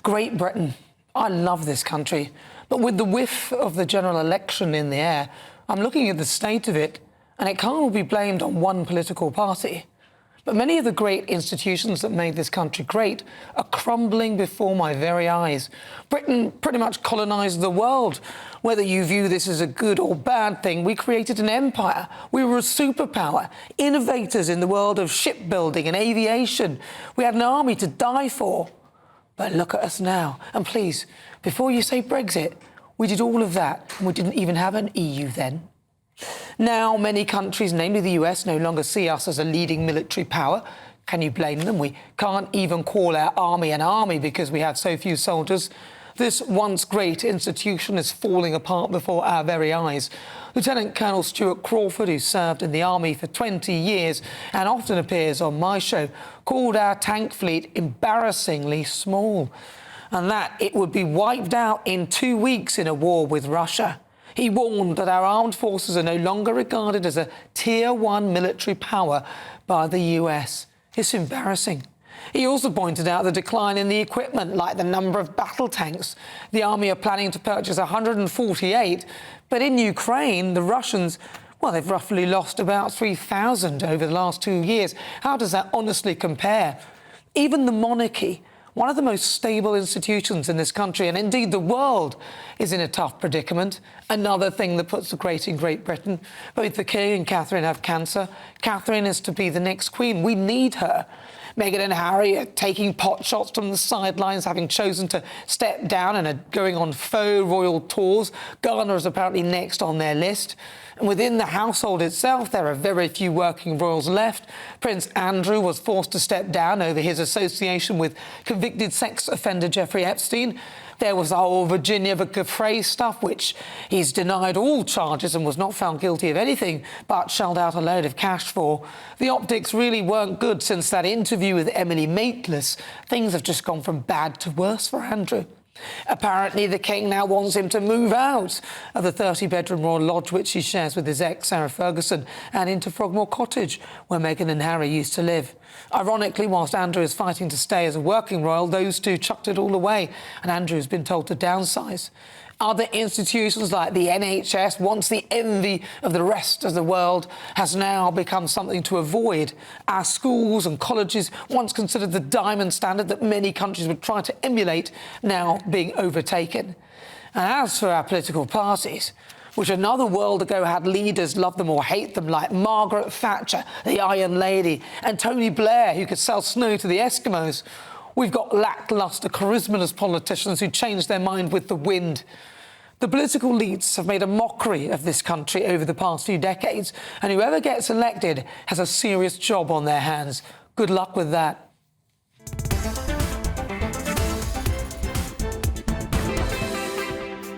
Great Britain. I love this country. But with the whiff of the general election in the air, I'm looking at the state of it, and it can't all be blamed on one political party. But many of the great institutions that made this country great are crumbling before my very eyes. Britain pretty much colonised the world. Whether you view this as a good or bad thing, we created an empire. We were a superpower, innovators in the world of shipbuilding and aviation. We had an army to die for. But look at us now. And please, before you say Brexit, we did all of that, and we didn't even have an EU then. Now, many countries, namely the US, no longer see us as a leading military power. Can you blame them? We can't even call our army an army because we have so few soldiers. This once great institution is falling apart before our very eyes. Lieutenant Colonel Stuart Crawford, who served in the army for 20 years and often appears on my show, called our tank fleet embarrassingly small, and that it would be wiped out in 2 weeks in a war with Russia. He warned that our armed forces are no longer regarded as a Tier 1 military power by the US. It's embarrassing. He also pointed out the decline in the equipment, like the number of battle tanks. The army are planning to purchase 148, but in Ukraine, the Russians, well, they've roughly lost about 3,000 over the last 2 years. How does that honestly compare? Even the monarchy, one of the most stable institutions in this country, and indeed the world, is in a tough predicament. Another thing that puts the great in Great Britain. Both the King and Catherine have cancer. Catherine is to be the next Queen. We need her. Meghan and Harry are taking pot shots from the sidelines, having chosen to step down and are going on faux royal tours. Garner is apparently next on their list. And within the household itself, there are very few working royals left. Prince Andrew was forced to step down over his association with convicted sex offender Jeffrey Epstein. There was the whole Virginia Giuffre stuff, which he's denied all charges and was not found guilty of anything, but shelled out a load of cash for. The optics really weren't good since that interview with Emily Maitlis. Things have just gone from bad to worse for Andrew. Apparently, the King now wants him to move out of the 30-bedroom royal lodge which he shares with his ex, Sarah Ferguson, and into Frogmore Cottage, where Meghan and Harry used to live. Ironically, whilst Andrew is fighting to stay as a working royal, those two chucked it all away, and Andrew has been told to downsize. Other institutions like the NHS, once the envy of the rest of the world, has now become something to avoid. Our schools and colleges, once considered the diamond standard that many countries would try to emulate, now being overtaken. And as for our political parties, which another world ago had leaders, love them or hate them, like Margaret Thatcher, the Iron Lady, and Tony Blair, who could sell snow to the Eskimos, we've got lacklustre, charismaless politicians who change their mind with the wind. The political elites have made a mockery of this country over the past few decades, and whoever gets elected has a serious job on their hands. Good luck with that.